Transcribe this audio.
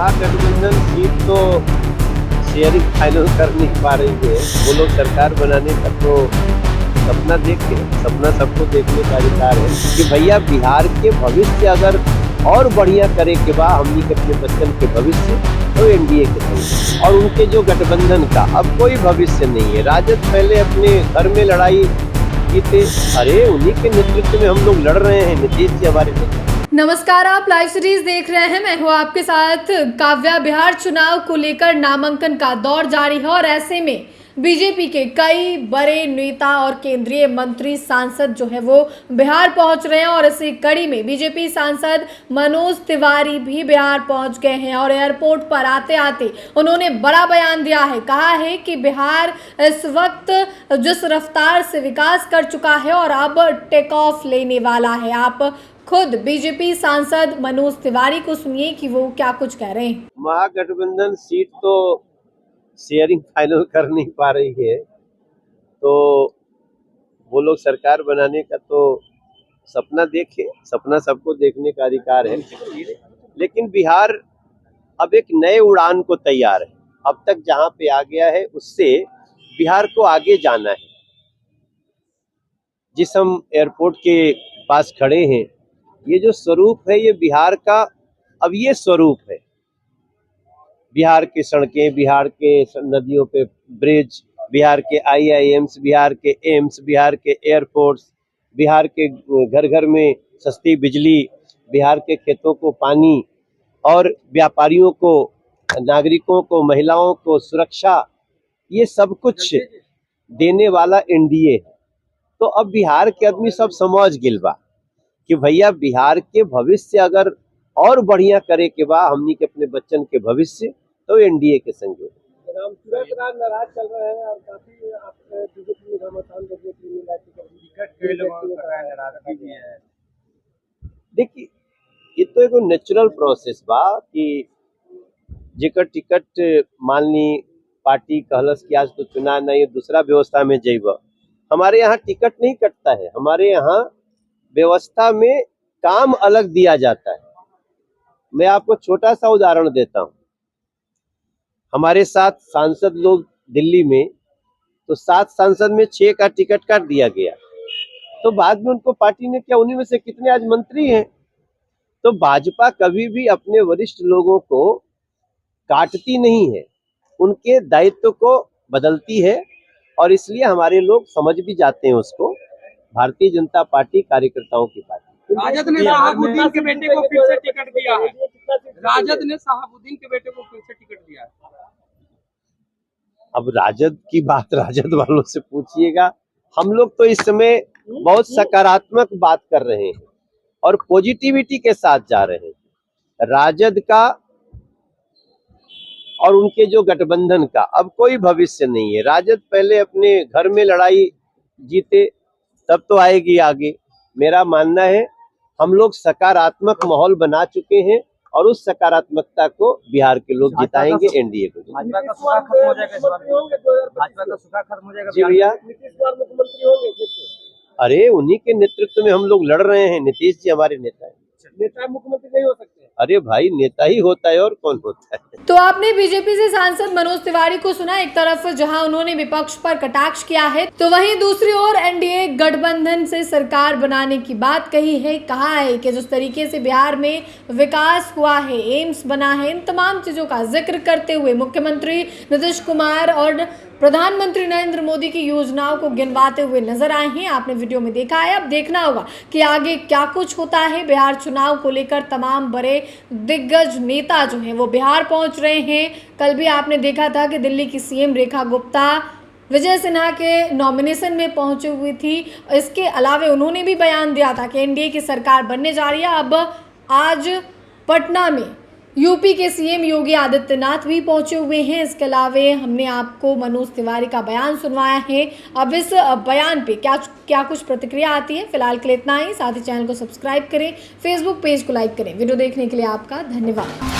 महागठबंधन seat तो sharing final कर नहीं पा रही है। वो लोग सरकार बनाने का तो सपना सबको देखने का अधिकार है कि भैया बिहार के भविष्य अगर और बढ़िया करे के बाद हमनी के अपने बच्चन के भविष्य तो एनडीए के संग और उनके जो गठबंधन का अब कोई भविष्य नहीं है। राजद पहले अपने घर में लड़ाई जीते, अरे उन्हीं के नेतृत्व में हम लोग लड़ रहे हैं। नीतीश जी हमारे नेता। नमस्कार, आप लाइव सीरीज देख रहे हैं। मैं हूं आपके साथ काव्या। बिहार चुनाव को लेकर नामांकन का दौर जारी है और ऐसे में बीजेपी के कई बड़े नेता और केंद्रीय मंत्री सांसद जो है वो बिहार पहुंच रहे हैं और इसी कड़ी में बीजेपी सांसद मनोज तिवारी भी बिहार पहुंच गए हैं और एयरपोर्ट पर आते आते उन्होंने बड़ा बयान दिया है। कहा है कि बिहार इस वक्त जिस रफ्तार से विकास कर चुका है और अब टेक ऑफ लेने वाला है। आप खुद बीजेपी सांसद मनोज तिवारी को सुनिए कि वो क्या कुछ कह रहे हैं। महागठबंधन सीट तो शेयरिंग फाइनल कर नहीं पा रही है, तो वो लोग सरकार बनाने का तो सपना सबको देखने का अधिकार है। लेकिन बिहार अब एक नए उड़ान को तैयार है। अब तक जहां पे आ गया है उससे बिहार को आगे जाना है। जिस हम एयरपोर्ट के पास खड़े हैं, ये जो स्वरूप है ये बिहार का अब ये स्वरूप है। बिहार की सड़कें, बिहार के नदियों पे ब्रिज, बिहार के आईआईएम्स, बिहार के एम्स, बिहार के एयरपोर्ट्स, बिहार के घर घर में सस्ती बिजली, बिहार के खेतों को पानी और व्यापारियों को, नागरिकों को, महिलाओं को सुरक्षा, ये सब कुछ देने वाला एनडीए है। तो अब बिहार के आदमी सब समझ गिल बा कि भैया बिहार के भविष्य अगर और बढ़िया करे के बाद हमनी के अपने बच्चन के भविष्य तो एनडीए के संग नाराज चल रहे हैं और काफी बीजेपी में घमासान देखने के लिए मिला। देखिए, ये तो एगो नेचुरल प्रोसेस बा कि जेकर टिकट मान ली पार्टी कहलस कि आज तो चुनाव नहीं, दूसरा व्यवस्था में जइब। हमारे यहाँ टिकट नहीं कटता है, हमारे यहाँ व्यवस्था में काम अलग दिया जाता है। मैं आपको छोटा सा उदाहरण देता हूँ। हमारे 7 सांसद लोग दिल्ली में, तो 7 सांसद में 6 का टिकट काट दिया गया। तो बाद में उनको पार्टी ने क्या, उन्हीं में से कितने आज मंत्री हैं। तो भाजपा कभी भी अपने वरिष्ठ लोगों को काटती नहीं है, उनके दायित्व को बदलती है और इसलिए हमारे लोग समझ भी जाते हैं उसको। भारतीय जनता पार्टी कार्यकर्ताओं की पार्टी। राजद ने शहाबुद्दीन के बेटे को फिर से टिकट दिया है। राजद ने शहाबुद्दीन के बेटे को फिर से टिकट दिया है। अब राजद की बात राजद वालों से पूछिएगा। हम लोग तो इस समय बहुत सकारात्मक बात कर रहे हैं और पॉजिटिविटी के साथ जा रहे हैं। राजद का और उनके जो गठबंधन का अब कोई भविष्य नहीं है। राजद पहले अपने घर में लड़ाई जीते, तब तो आएगी आगे। मेरा मानना है हम लोग सकारात्मक माहौल बना चुके हैं और उस सकारात्मकता को बिहार के लोग जिताएंगे, एनडीए को। भाजपा का सूखा खत्म हो जाएगा। जी भैया, अरे उन्हीं के नेतृत्व में हम लोग लड़ रहे हैं। नीतीश जी हमारे नेता हैं। नेता मुख्यमंत्री नहीं हो सकते। अरे भाई, नेता ही होता है और कौन होता है। तो आपने बीजेपी से सांसद मनोज तिवारी को सुना। एक तरफ जहां उन्होंने विपक्ष पर कटाक्ष किया है, तो वहीं दूसरी ओर एनडीए गठबंधन से सरकार बनाने की बात कही है। कहा है कि जिस तरीके से बिहार में विकास हुआ है, एम्स बना है, इन तमाम चीजों का जिक्र करते हुए मुख्यमंत्री नीतीश कुमार और प्रधानमंत्री नरेंद्र मोदी की योजनाओं को गिनवाते हुए नजर आए हैं। आपने वीडियो में देखा है। अब देखना होगा कि आगे क्या कुछ होता है। बिहार चुनाव को लेकर तमाम बड़े दिग्गज नेता जो हैं वो बिहार पहुंच रहे हैं। कल भी आपने देखा था कि दिल्ली की सीएम रेखा गुप्ता विजय सिन्हा के नॉमिनेशन में पहुंची हुई थी। इसके अलावा उन्होंने भी बयान दिया था कि एनडीए की सरकार बनने जा रही है। अब आज पटना में यूपी के सीएम योगी आदित्यनाथ भी पहुंचे हुए हैं। इसके अलावा हमने आपको मनोज तिवारी का बयान सुनवाया है। अब इस बयान पे क्या कुछ प्रतिक्रिया आती है, फिलहाल के लिए इतना ही। साथ ही चैनल को सब्सक्राइब करें, फेसबुक पेज को लाइक करें। वीडियो देखने के लिए आपका धन्यवाद।